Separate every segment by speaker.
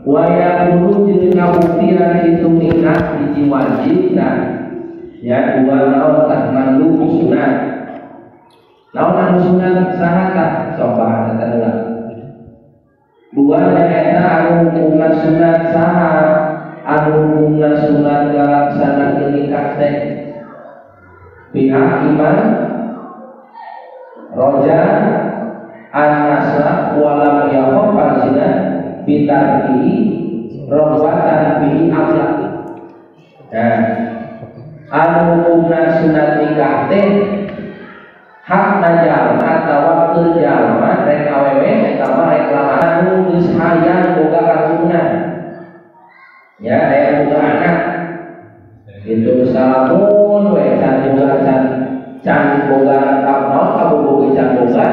Speaker 1: Waya guru jeung kabuktian itu nikah hiji wajibna ya dua naon tah mandu sunat. Naon anu sunat saha coba eta heula. Dua nyaeta anu hukumna sunat saha anu hukumna sunat ngalaksanakeun nikah teh pihak iman roja an-nasab walam yakhaf zina bitarki rohbatan bihi akhlak. Nah, anu hukumna sunat nikah teh hak jalma atawa teu jalma rek awewe eta mah rek lamar anu geus hayang boga katurungan. Ya, aya boga anak. Itu salamun we can boga can boga kapan kabogoh can boga.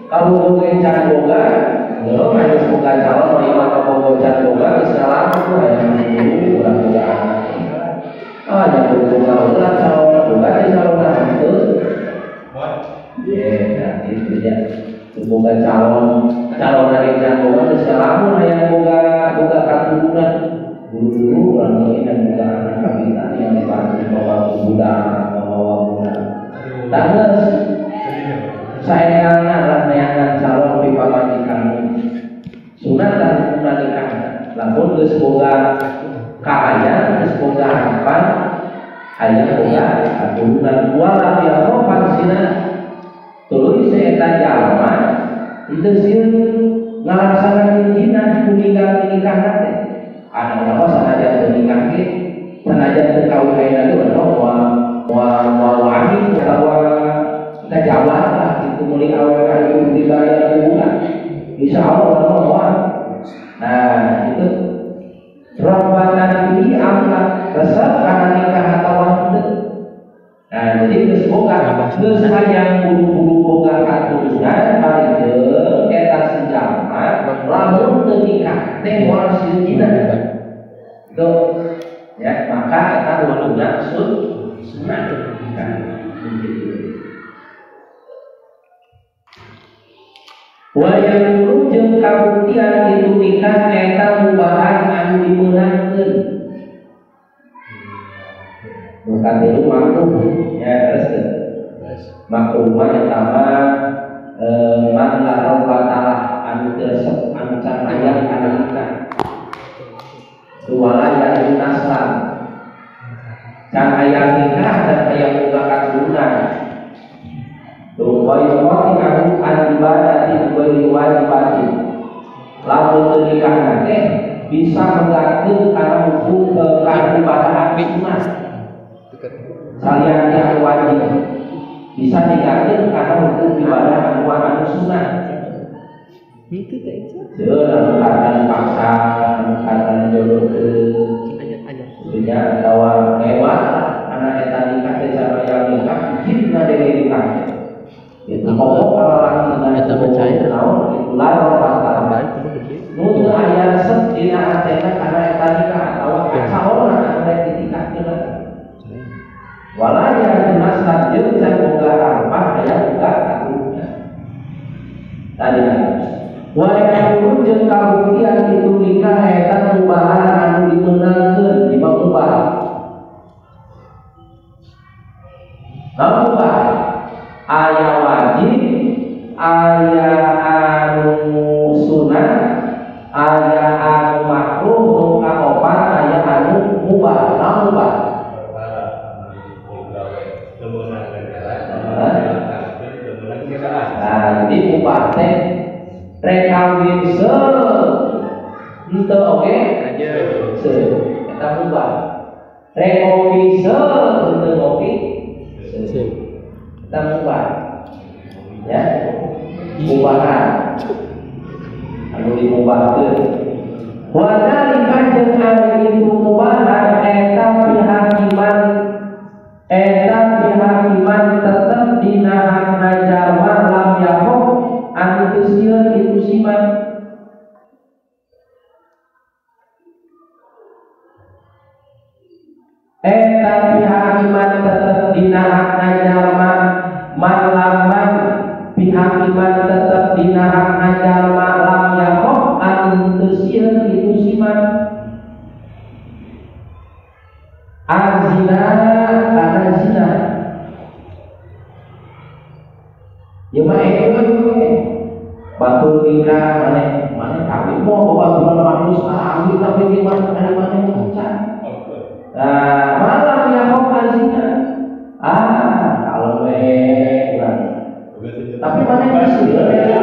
Speaker 1: Kamu mungkin can boga, lo harus boga calon, mau iman kamu can boga, Islam itu hanya kurang boga. Yang boga ulah calon boga, calon itu. Ya, itu dia. Boga calon dari can boga, Islam hanya boga katurunan. Dulu orang ini dan boga anak kita yang dibantu bawa budak, bawa budak. Terus saya lah neangan calon di pamajikan sunat dan sunat nikah lamun geus boga kaaya geus boga harapan aya boga aturan wala ya khopan sina tuluy seeta jalma itu sieun ngalaksanakeun jinah nikah teh anu apa sanajan teu nikah ge sanajan teu kawin ayeuna ge moal wani utawa kajawat itu mulai awal kali dibayar bulan insya Allah mohon. Nah itu rombatan ini amat resep karena nikah atau wanita. Nah jadi geus boga geus hayang buru-buru boga katurunan balik eta sejalma lamun teu nikah teh moal sieun itu ya maka eta wuduna sunat nikah. Wayang guru jeung kabuktian itu nikah eta mubahan anu dimeunangkeun. Bukan itu makruh ya terus. Makruh mah eta mah man la robbatalah anu resep anu can aya kana nikah. Wala ya nasab. Can aya nikah dan aya boga katurunan. Wa yuqati anu an-ibadati wa wajibati. Lamun teu nikah teh bisa menggantung kana hukum keibadahan sunat. Salian yang wajib bisa digantung kana hukum ibadah anu sunat. Itu teh itu. Seueur anu paksa, anu jodoh sudah tawa hewan anak eta nikah teh sareng nikah hidna dewe nikah. Itu pokok kalau lagi dengan percaya naon itu larang patah nu teu aya resep dina hatena kana eta nikah atawa saona anu rek dinikahkeun wala ya nasab jeung can boga harpa aya boga katurunan tadi wa yakulu jeung kabuktian itu nikah eta mubahan anu dimeunangkeun mubah mubah aya wajib, aya anu sunat, aya anu makruh, nu kaopat aya anu mubah, mubah. Nah, jadi mubah teh rek kawin henteu oge eta mubah. Rek ngopi henteu ngopi kita mubah ya mubahan anu dimubahkeun wa dzalika jeung anu itu mubahan eta pihakiman tetep dina hakna jalma lam yakhuf anu teu sieun itu siman eta pihakiman tetep dina hakna jalma man pihak iman tetap dinahan ajar malam ya kok antesian itu siman azina karena zina ya mah batu nikah mana kawin mau batu manis kawin tapi di mana mencan malam ya kok azina kalau tapi mana yang ya?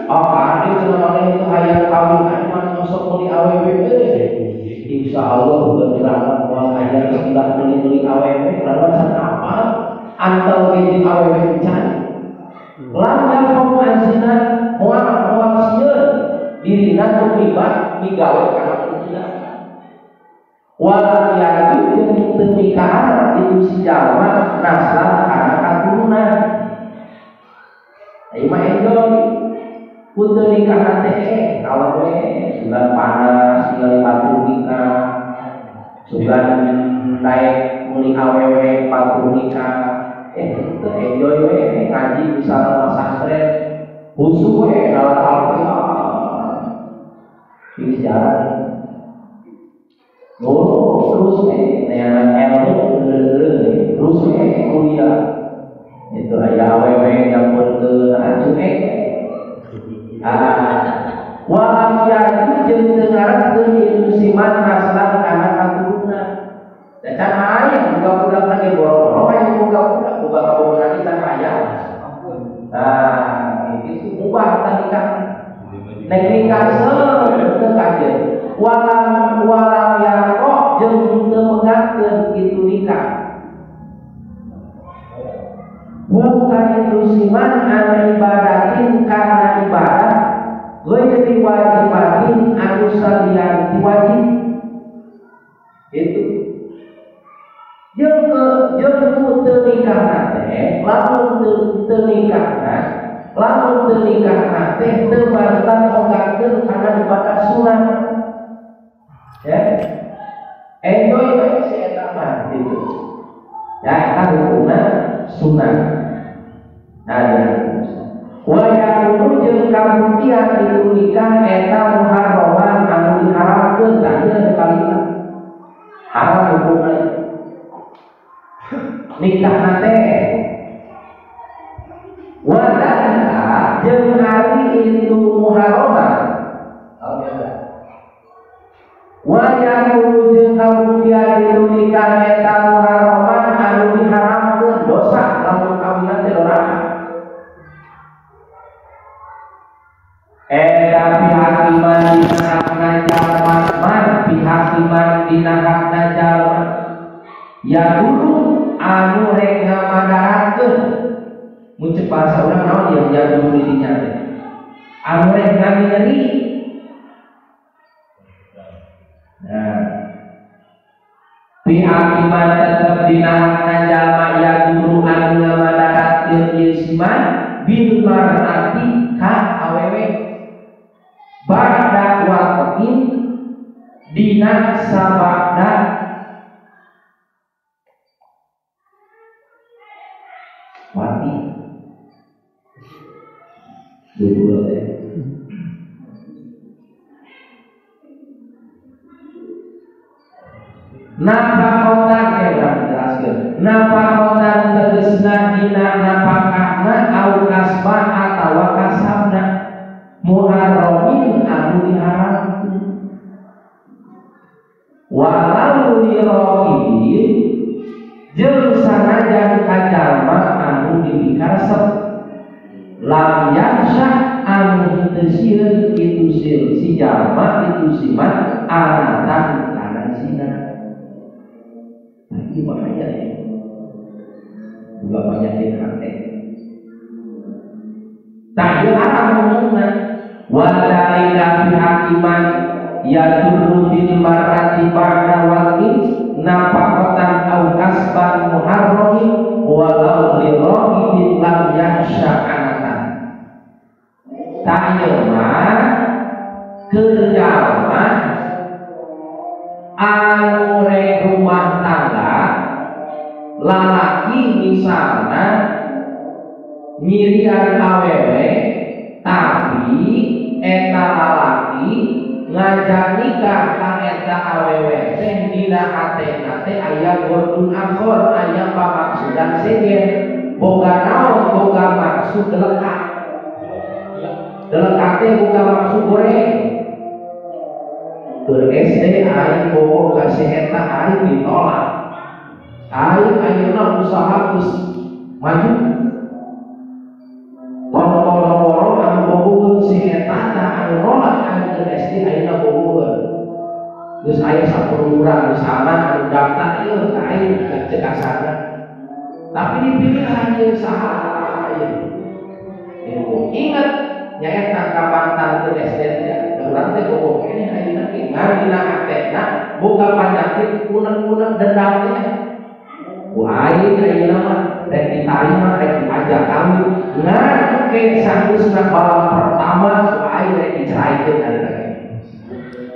Speaker 1: Ada mana itu hayang kawin, ada mana masuk beli aww. Insya Allah bukan ceramah mau hayang tidak beli aww. Lalu macam apa? Antal beli aww mencari. Lalu kamu azina mual sieur diri nanti riba migawe karena tidak. Walau yang itu pernikahan itu si jalma naslah karena keturunan. Ayo enjoy untuk nikah teh kalau sudah panas tinggal batu nikah sudah naik muli aww batu nikah itu enjoy ngaji bisa pesantren khusus kalau di sejarah terus yang terus kuliah itu aja aww yang berkelanjut walam yaitu jeung dengaran itu siman naslan karena keturunan dan can ayah buka-buka lagi boro-boro yang buka kabupaten kita ayah itu ubah nikah nek nikah teu kajeun walam ya kok jeung teu mengakeun itu nikah bukan itu siman ana ibadatin karena ibadah gue jadi wajibatin anu salian wajib itu jeung teu nikah teh lamun teu nikah teh teu bantah ogakeun kana ibadah sunat ya enjoy bae si eta mah gitu ya eta hukumna sunat. Wayakunu jeung kabuktian itu nikah eta muharraman anu diharamkeun tanya kalimat haram hukumna nikah nate wadana jeung hari itu muharraman wayakunu jeung kabuktian itu nikah eta muharraman anu diharamkeun dosa lamun kawinan teh doraka pihak iman dinahakna jalma pihak iman dinahakna jalma ya dulu anu rek ngamadarakeun mun ceuk bahasa urang naon ya dulu dirinya anu rek nganyeri pihak iman tetep dinahakna jalma ya dulu anu ngamadarakeun ieu siman bil mar'ati ka awewe ba'da waqtin dina sabada wati dulu teh napakotan jelaskeun napakotan tegasna dina napakahna au kasba atawa kasabna muharramin anu diharamkeun walau liraqibin jeung sanajan kajalma anu dipikasep lam yaksah anu teu itu si jalma itu siman anatan kana zina ini bahaya ya juga banyak hati tak haram umumna wadalika pihak iman ya turun bil marati ba'da waqti napaqatan au kasban muharramin walau li raqibin lam yakhsha anatan ta'yama kerjama anu rek rumah tangga lalaki misalna nyirian awewe dina hatena teh aya gordun akhor, aya pamaksudan segen, boga naon, boga maksud lekat. Lekat teh boga maksud goreng. Keur SD aing boga ka si eta aing ditolak. Aing ayeuna usaha geus maju. Toro-toro anu bogoheun si eta tah anu nolak aing keur SD ayeuna bogoheun. Geus aya saperluran misalna anu daftar ieu ka aing cek asana. Tapi dipilih hanya saha aing. Ingat nyaeta kapantan keur SD teh. Urang teh bogoh kene ayeuna ge ngarina hatena boga panyakit unek-unek dendam teh. Ku aing ayeuna mah rek ditarima rek diajak kawin ngan ke sageusna bala pertama ku aing rek diceraikeun ayeuna ge.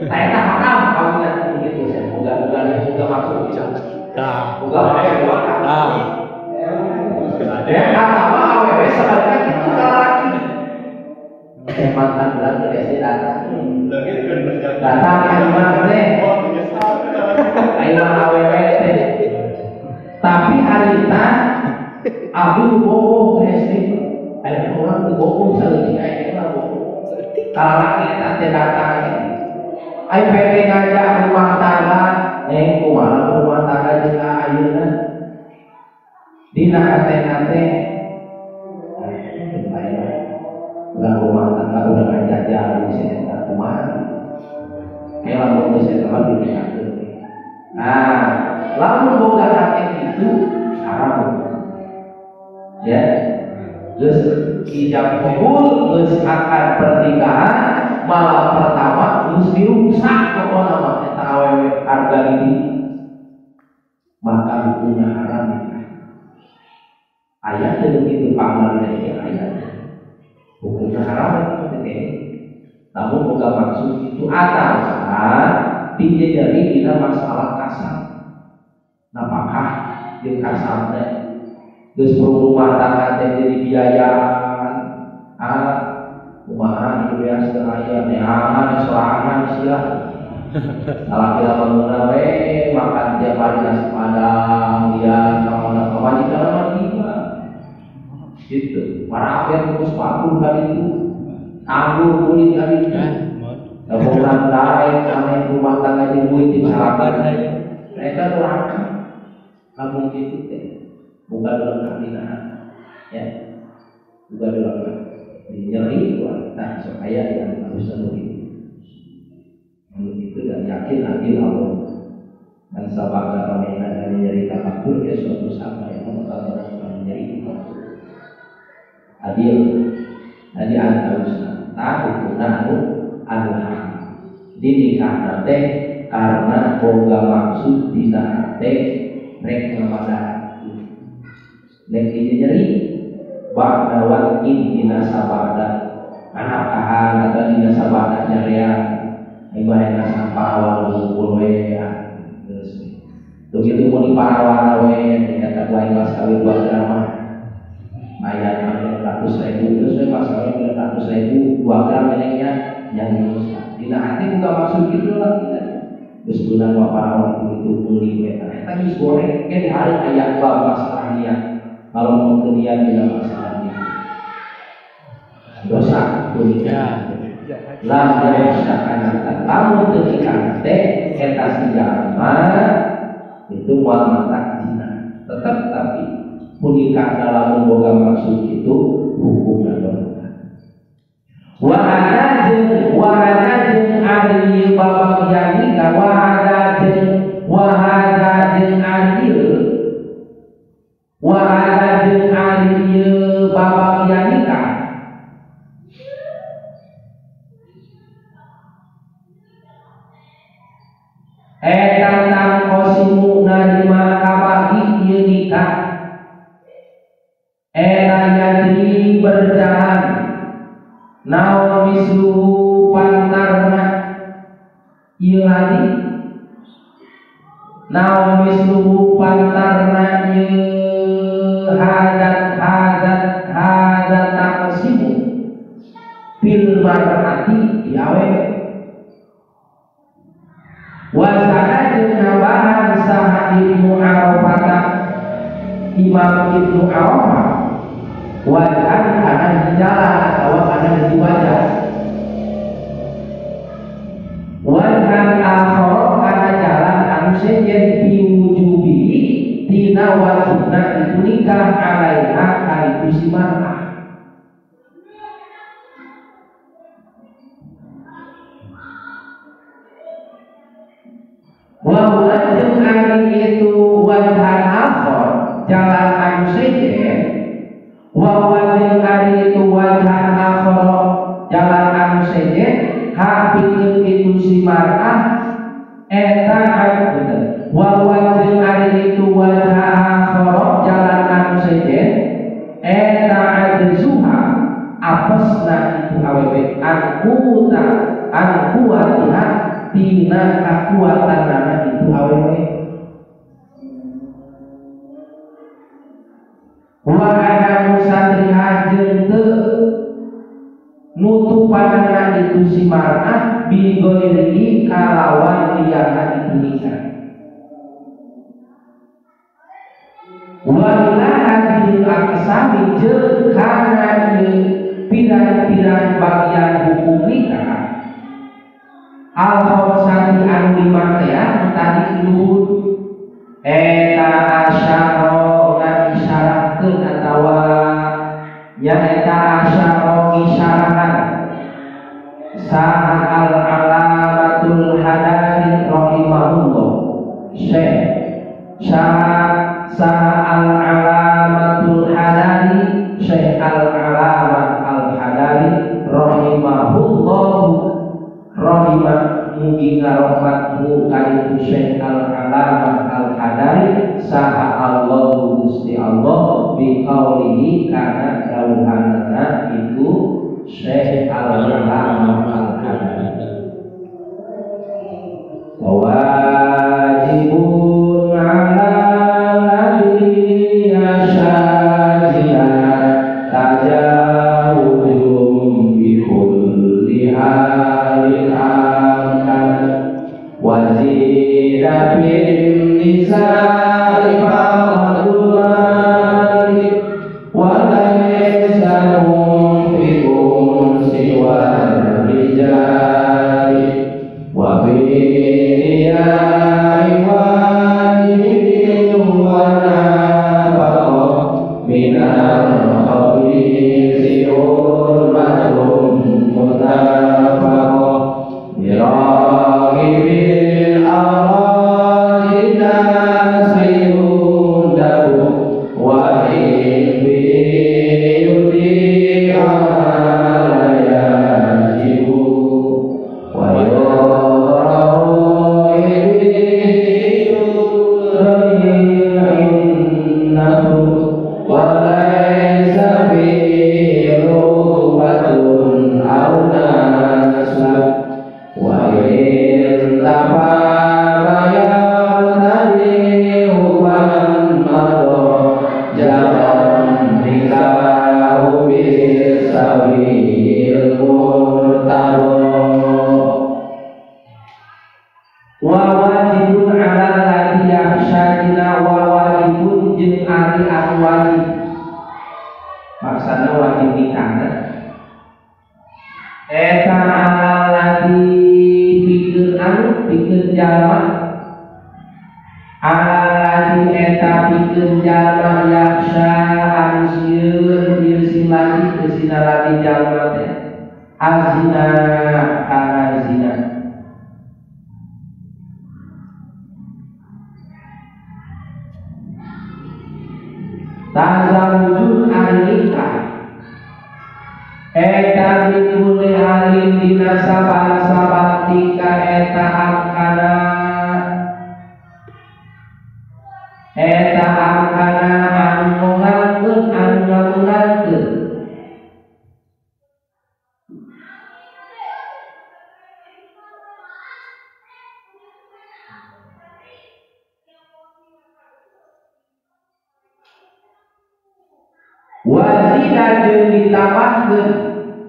Speaker 1: Tah eta haram kawinan kitu teh. Boga maksud tah. Boga make dua kan. Tah. Ya kata awewe sebenarnya kitu lalaki. Mantan bulan ke SD datang aimah teh aimah awewe teh tapi harita abdi bogoh ke SD aya orang teu bogoh saleutik aya mah bogoh kalalaki eta teh datang ai PT ngajak rumah tangga neng kumaha rumah tangga jeung ayeuna dina hatena teh udah rumah tangga udah ngajajar di sini tak kumaha lamun geus eta mah dipingakeun. Nah, lamun boga hati itu haram. Ya. Geus ijab kabul, geus akan pernikahan, malam pertama geus dirusak pokona mah eta awewe harga ini. Maka hukumnya haram. Ayat teu kitu panggalina ayat. Hukumnya haram itu teh. Namun bukan maksud itu atasan dijejari dina masalah kasar. Napakah jeung kasar teh geus rumah tangga teh jadi biayaan. Kumaha ieu beas teu aya neangan sorangan sia. Salaki lamun we makan tiap hari nasi padang ya sama majikan mah gila. Gitu. Para akhir terus pakul kali itu. Anggur kulit kali itu. Bukan lain kami rumah tangga di buit di sahabat aja. Mereka durhaka. Namun itu teh bukan lengkap dinahan. Ya. Bukan lengkap. Nyeri wanita supaya yang harus sendiri. Namun itu dan yakin adil Allah. Dan sabar kami dari nyeri takabur ya suatu sama yang bakal nyeri takabur. Adil. Jadi antarusna tahu nahu al-haq dinikah teh karena boga maksud dina teh rek ngamadaan nek nyeri ba'da wakin dina sabada anak kahan atau dina sabada nyarean ibadah samparawan ngumpul we ya geus tuh kitu mun diparawan we nyata lain mas kawin 2 gram mah mayat 100.000 terus masalah 100.000 2 gram menengnya yang rusak. Dina hati bukan maksud gitu lah kita. Terus bulan waparawan itu beli beta. Kita bisa goreng kan hari ayat bab masalahnya. Kalau mau kalian tidak masalahnya. Dosa dunia. Lah dia usahakan kamu ketika teh eta sijama itu mual mata zina. Tetap tapi punika dalam boga maksud itu hukumnya berubah. Wahada jeung adil babak yanika wahada jeung adil babak yanika eta tang kosimu narima kabagi ieu nikah eta jadi berjalan naon mislu pantarna ieu hadi naon mislu pantarna ieu hadat taqsimu fil mar'ati di awewe Wasana jeung nambahan saha Ibnu Arafah Imam Ibnu Arafah wajan kana di jalan atau kana di wajah wajan akhara kana jalan anu sejen piwujubi tina wajibna itu nikah alaiha kaitu si mar'ah. Wawulan jeung ari itu wajan akhar jalan anu sejen wawan jeung ari itu wajan akhar jalan anu sejen hapikeun itu si mar'ah eta bener wawan jeung ari itu wajan akhar jalan anu sejen eta ajzuha apesna itu awewe an kuatiha tina kakuatanana itu awewe wa ana musatriha jeung teu nutupanana itu si mar'ah bi ghairi kalawan liyana itu nikah wa ila hadhil aqsami jeung kana pirang-pirang bagian hukum nikah al-khamsati anu lima teh tadi luhur eta asyara ngan isyaratkeun atawa nya eta asyara isyarahan saha al-alamatul hadari rahimahullah syekh saha al-alamatul hadari syekh al-alamah al-hadari rahimahullah rahimah mugi ngarahmatmu kaitu Syekh al-Alamah al-Hadari saha Allah Gusti Allah bi qaulihi kana dawuhanna itu Syekh al-Alamah al-Hadari wajibun ala ladhi yasyajina tajawujum bi kulli wazira bin nisa'i faqadul mali wa laysa hum siwa rijali wa biyai wajibin wa nafaqa minal khabisi urmatun mutafaqa bil aradi nasayudahu wa bi yudi alayajibu wa yurahu innahu wa laysa bi rubatun aw nasab wa in tafabayatani huban maro jalan nikahu bisabil murtaro wa wajibun ala lati yakhsyadina wa wajibun jeung ari anu wajib maksana wajib nikahna eta ala lati pikeun jalma alladzi eta pikeun jalma yaksha anu sieun ieu silati teu sinalati jalma teh azina kana zina tazawujun nikah eta bikuli halin dina saban-saban tika eta angkana anu ngangeun wazina jeung ditambahkeun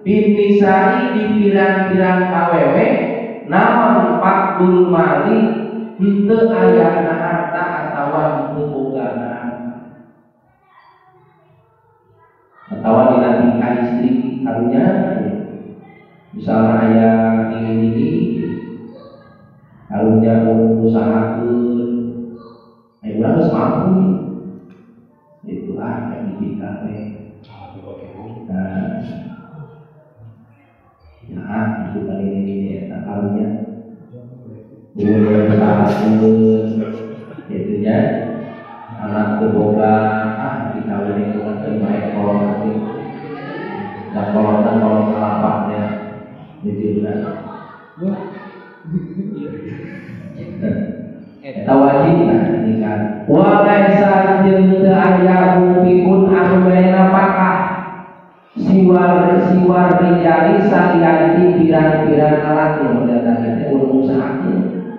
Speaker 1: bin nisai di pirang-pirang awewe naon fakul mali henteu aya harta atawa henteu bogana atawa dina tingkah istri karunya misalnya aya ini karunya usahakeun aya urang geus mampu itulah yang kita nah itu kali ini karunya itunya anak terboga dikawin dengan terima ekor dan kolong kelapaknya gitu kan eta wajib kan ini kan wa laisa jeung teu aya bukipun anu baena pakah siwar rijali salianti pirang-pirang lalaki modal teh urang usahakeun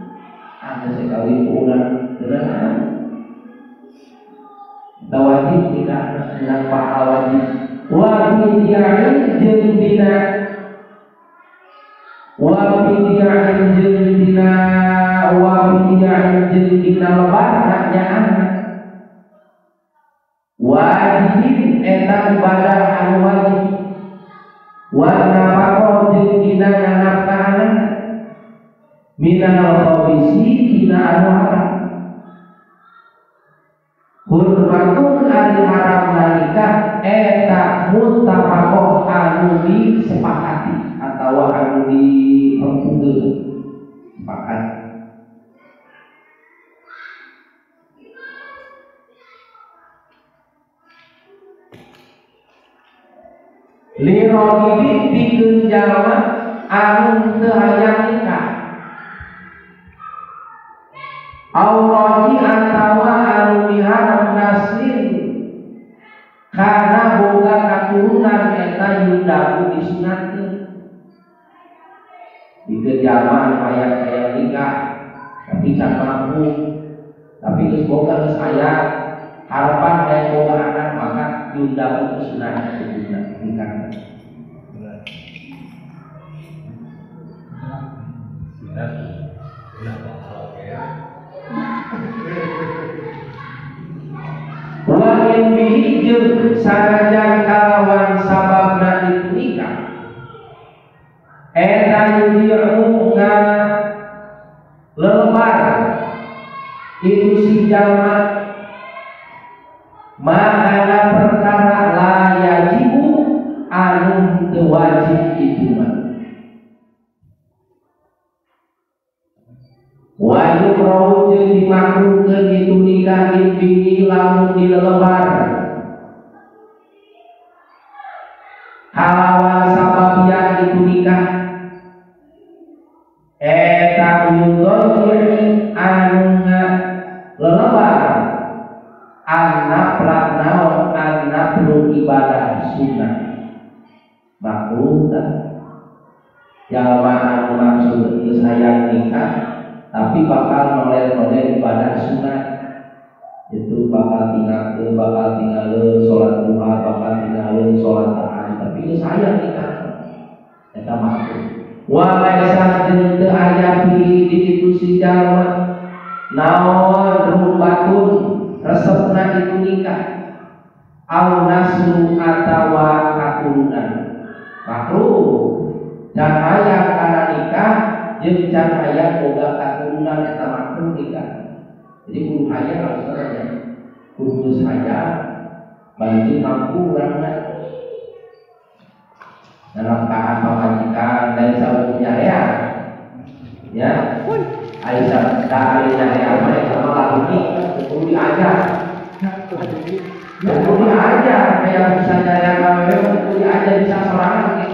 Speaker 1: anu sekali urang beneran eta wajib tidak hendak pahala wajib wa bidiyain jeung dina lebar naknya anak wajibin eta ibadah anu wajib wa nafaqah jeung dina nafkahan minal khabisi dina anu haram hurmatun ari haram nalika eta muttafaqah anu disepakati atawa anu dipengkeun sepakat lirogibin pikeun jalma anu teu hayang nikah auraji atawa anu miharap naslin kana boga katurunan eta yudaku disunatkeun pikeun jalma anu hayang nikah tapi can mampu tapi geus boga geus aya harapan hayang boga anak maka yudaku disunatkeun nikah. Wa in bihi jeung sanajan kalawan sababna itu nikah eta yudi'u lelebar itu si jalma makana perkara la yajibu anu teu wajib itu mah wa yukrahu jeung dimakruhkeun itu nikah bihi lamun dilelebar halawan sababiyah itu nikah eta yudhir anu lelebar anak naon anak belum ibadah sunnah makruh tak jalma anu maksud geus hayang nikah tapi bakal noleh ibadah sunat itu bakal tinggal sholat duha bakal tinggal sholat tahajud tapi geus hayang nikah eta makruh wa laisa jeung teu aya di ditu si jalma naon rubatun resepna itu nikah au nasru atawa katurunan makruh dan aya kana nikah jeung can aya boga katurunan eta makruh nikah jadi kudu aya harusnya kudu saja bantu mampu urangna dalam keadaan pamajikan dan sabunnya ya Aisyah dalilnya apa yang sama lagu ini kudu diajar kudu diajar kayak bisa nyari KWW kudu diajar bisa sorangan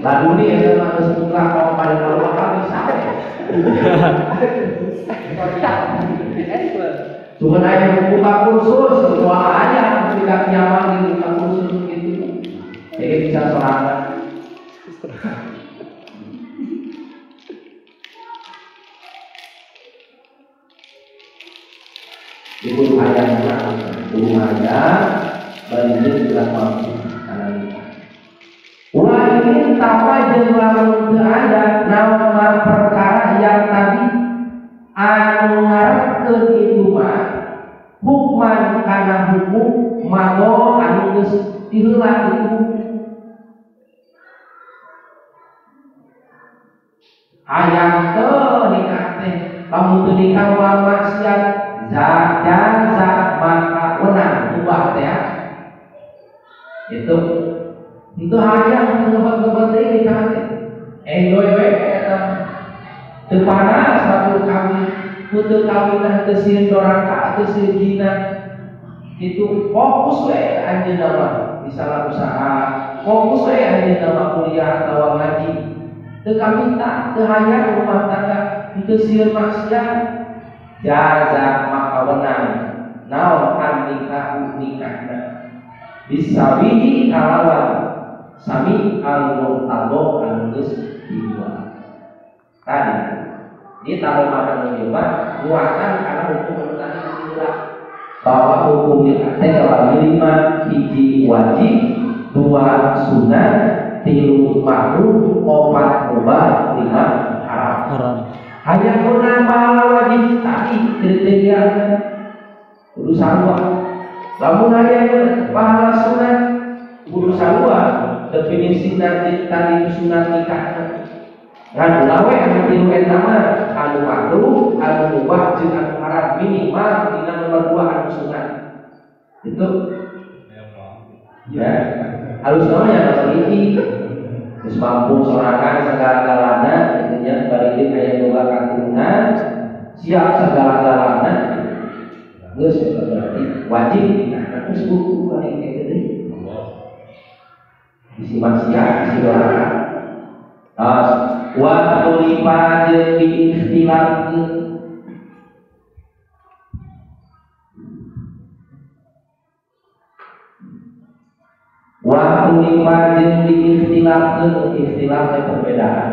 Speaker 1: lagu ini yang sama setelah kalau pada Allah kan bisa cuma aja buka kursus semua aja tidak nyaman di buka kursus gitu jadi bisa sorangan ibu ayah banyak banjir tidak mampu karena ini. Wah tama jeung lamun teu aya naon perkara yang tadi anu ngarepkeun itu mah hukman kana hukum mado anu geus diheula itu hayang teu nikah teh lamun teu nikah ulah maksiat jaza maka wenang ubah teh itu hayang ngebet-ngebet deui nikah teh enjoy we eta teu panas satu kawin teu kawinan teu sieun doraka teu sieun jina itu fokus we anjeunna mah misalna usaha fokus we anjeunna mah kuliah atawa ngaji teu kaminta teu hayang rumah tangga teu sieun maksiat jaza maka wenang naon kan nikahna bisawihi kalawan sami al-mu'tado anu geus dibuat tadi ini tahu mana mencoba muatan karena hukum tadi diulang bahwa hukum nikah teh kabagi 5 hiji wajib 2 sunat 3 makruh 4 mubah 5 haram hanya guna pahala wajib tadi kriteria kudu sarua lamun aya pahala sunat kudu sarua definisi tadi sunat nikah ngan lawe anu tilu eta mah anu makruh anu mubah jeung anu haram minimal dina nomor 2 anu sunat itu ya halus namanya pasal ini geus mampu sorangan segala-galana gitu nya bari aya boga katurunan siap segala-galana geus berarti wajib nikah geus kudu anu kitu isi maksiat isi doraka wa tulipa jeung diikhtilafkeun wa tulipa jeung diikhtilafkeun ikhtilaf perbedaan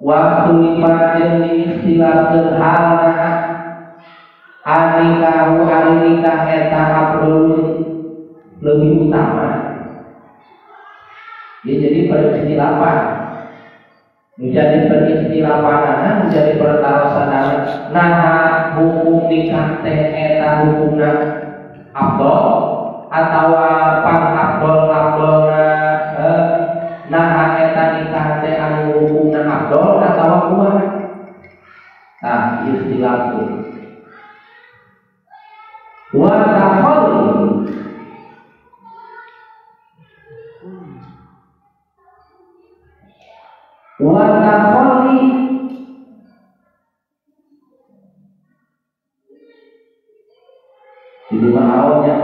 Speaker 1: wa tulipa jeung diikhtilafkeun halna anikahu nikah eta afdol lebih utama dia jadi perikhtilafan menjadi perikhtilafan menjadi pertarosan nah hukum nikah teh eta hukumna afdol atawa pang afdolna nah eta nikah teh anu hukumna afdol atawa kumaha tah ikhtilaf wa tafadhul wa tafadhul jadi mahawnya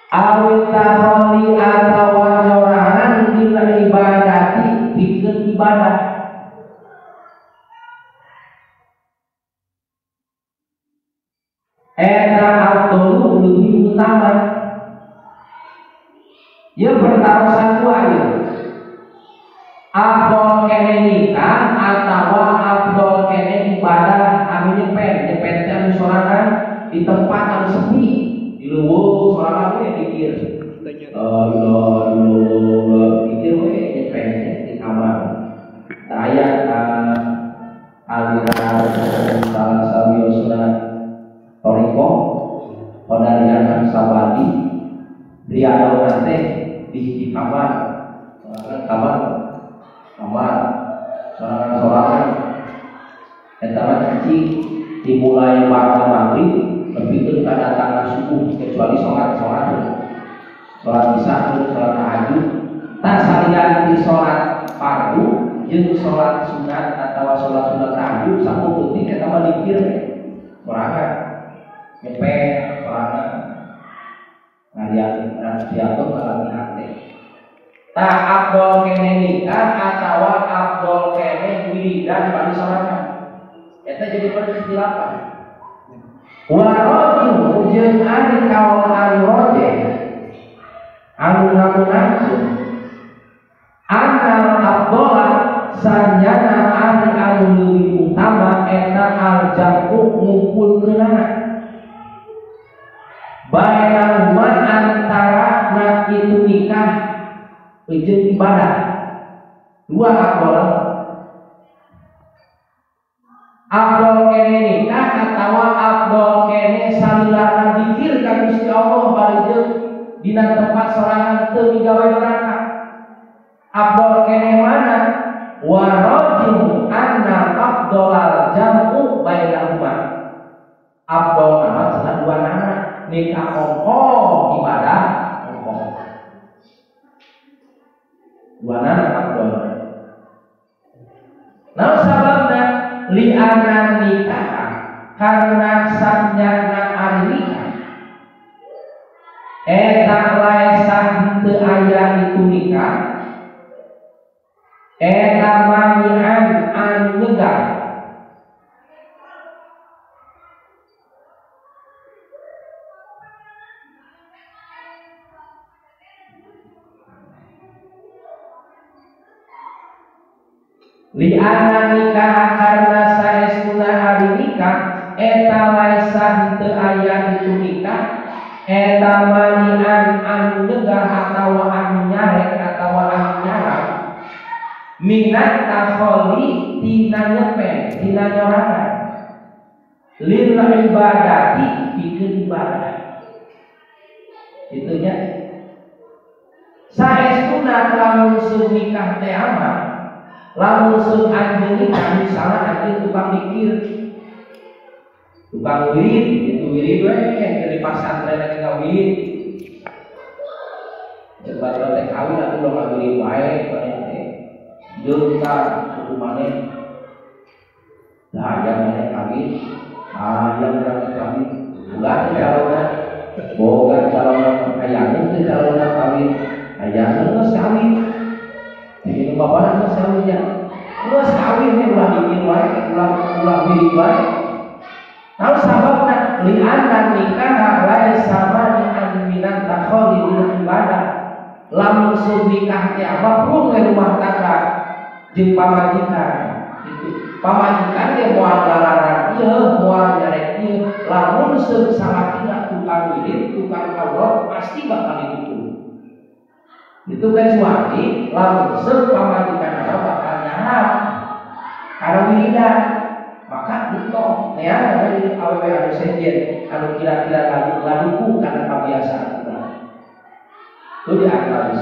Speaker 1: awit taholi atawa sorangan dina ibadati bikin ibadah eta abdul lebih utama ya pertarusan dua ya abdul kene nikah atawa abdul kene ibadah anu nyepet anu sorangan di tempat anu sepi di luwung sorangan we pikir pikir we nyepet di kamar aya aliran salah sawiosna toriko podarian sabadi riado nate di kamar sorangan eta mah cicing dimulai pada maghrib berpikir kedatangan subuh kecuali sholat isya sholat tahajud tak salian di sholat fardu jeung sholat sunat atau sholat tahajud sampun penting eta mah dikir sorangan nyepet sorangan ngalian siapa ngalami hati tak abdol kene nikah atawa abdol kene wiridan bagi sorangan eta jadi perikhtilafan wa rajul jeung ari kaul anu roje anu ngamunakeun annal abdola sanjana ari anu leuwih utama eta al jamu ngumpulkeunana bainahuma antara na itu nikah jeung ibadah. Dua Abdol kene nikah atawa abdol kene salilana dikir ka Gusti Allah bari jeung dina tempat sorangan teu migawe neraka. Abdol kene mana? Wa rajul anna afdolal jam'u bainahuma. Abdol nama cenah dua nama nikah ongkong ibadah ongkong. Dua nama abdol. Nah sababna li'ana nikah karena sanjana ari nikah eta laisa henteu aya itu nikah eta manian anu nyegah li'ana nikah karena saestuna hari nikah eta laisa henteu aya itu nikah eta manian anu nyegah atawa anu nyarek atawa anu nyarang minat takholi tina nyepen tina nyorangan lil ibadati pikeun ibadah itunya saestuna lamun seueur nikah teh aman lamun seueur anjeun nikah misalna anjeun tukang mikir tukang wirid itu wirid we dari pasantren lagi kawin coba teh kawin atuh lo kawin wae teh juta suku maneh dah yang maneh kawin yang berangkat kawin bukan calonnya boga calonnya ayaheun teh calonnya kawin ayaheun geus kawin jadi bapak geus kawinnya geus kawin teh ulah dikir wae ulah wirid wae. Tahu sababna li'anna nikah laisa mani'an minan takholi lil ibadah. Lamun seueur nikah teh apapun ke rumah tangga jeung pamajikan. Itu pamajikan teh moal larang ieu, moal nyarek ieu. Lamun seueur salakina tukang wirid, tukang kawin pasti bakal ditutup. Itu kecuali lamun seueur pamajikan bakal nyarap karena wiridan. Maka butuh ya dari aww anu sejen anu kira-kira laduku karena kebiasaan kita itu diakal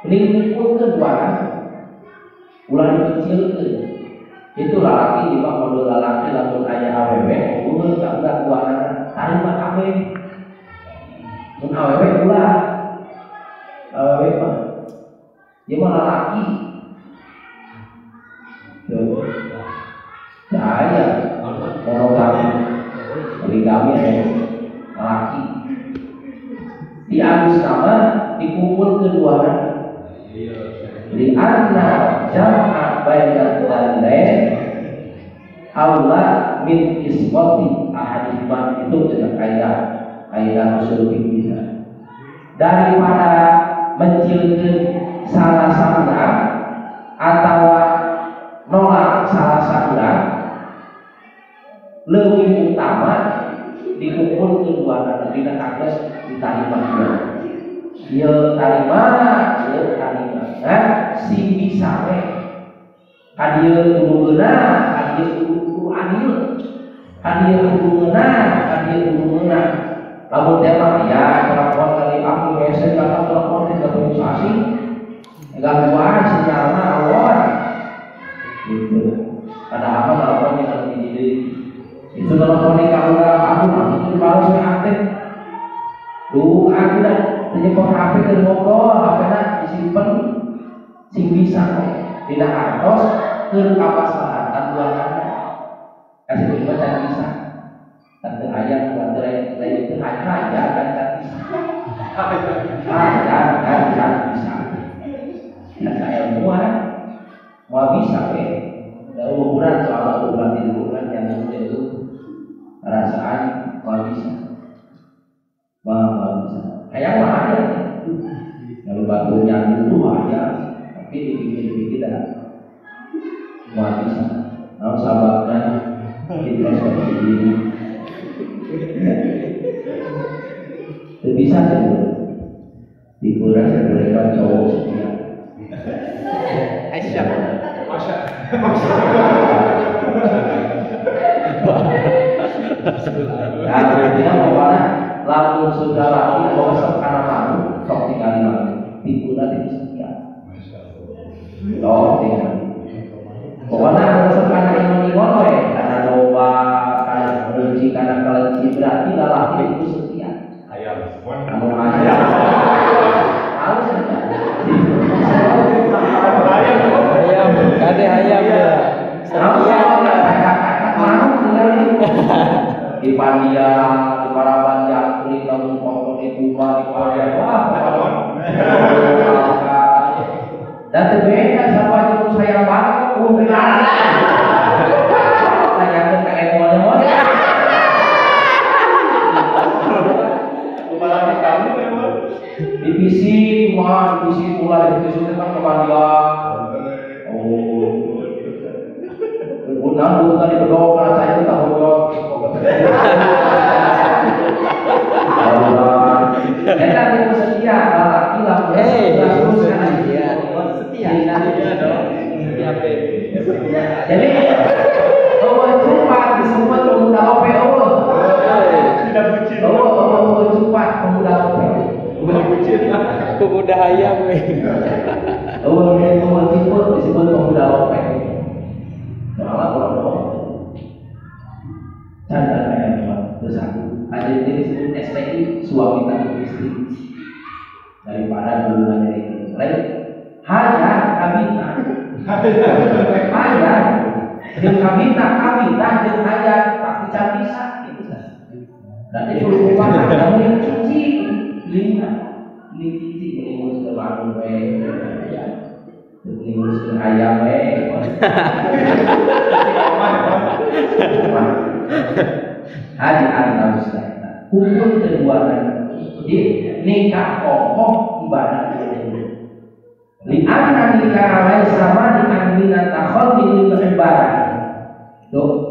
Speaker 1: ini pun kedua ulah dikecilkan itu lalaki di bawah model lalaki lamun aya aww ulun tak udah buana tarima kabeh mun aww ulah aww mah dia mah lalaki tuh saya monogami poligami laki di abis nama dikumpul keduanya di anna jam'a bainal dalail aula min ismati ahadihima itu dengan kaidah usul fikih daripada mencilkeun salah satu atau nolak salah satu lebih utama dikumpul kedua dina kagres ditarima ieu tarima si bisa we kadieu kudu geunah kadieu kudu adil kadieu kudu geunah lamun teh mah ya telepon dari aplikasi atau telepon di komunikasi gangguan sinyalna awal gitu ada apa telepon yang harus dijadi itu telepon di kamera aku itu baru saya aktif tuh aku dah telepon HP ke ngobrol HP nak disimpan sing bisa tidak harus ke kapasitas buatan kasih juga dan bisa tante ayam tante lain itu aja dan tak bisa dan bisa dan saya mau bisa dari ukuran soal ukuran yang itu perasaan kalau bisa kayak apa aja kalau batunya itu aja tapi dipikir-pikir dah mau bisa kalau sahabatnya kita seperti ini bisa sih. Hiburan sebenarnya cowok setia.
Speaker 2: Aisyah.
Speaker 1: Nah, kemudian pokoknya lalu sudah lagi kosong karena malu, sok tinggal lagi. Hiburan itu setia. Loh, tinggal. Pokoknya kosong karena ini ngono ya, karena doa, karena benci, karena kelenci berarti lelaki itu setia. Kamu ayam. Harus
Speaker 2: Ayam, kade ayam ya.
Speaker 1: Di Pandia, di Parabandia, kulit kamu potong di Kuba, di Korea, dan berbeda sama itu saya banget, saya ke emonya. Divisi cuma divisi pula divisi itu kan kepandian. Bukan tadi berdoa saya itu tak bodoh. Kita itu setia laki laki teruskan dia setia dong. Jadi kalau cepat disebut pemuda OPO. Tidak bucin. Oh cepat pemuda OPO.
Speaker 2: Pemuda ayam nih.
Speaker 1: Oh, ini disebut pemuda OPO. Malah kalau canda kayak bersatu. Ada yang disebut STI suami dan istri daripada hubungan itu. Lain hanya kabita, hanya yang kabita yang hanya tapi bisa itu kan. Dan itu hubungan kamu yang cuci lima cuci ini sudah bangun ya. Ini musim ayam Haji anda Ustaz. Hukum kedua di nikah kokoh ibadah li'anna nikah lain sama dengan minat takhol di ibadah. Tuh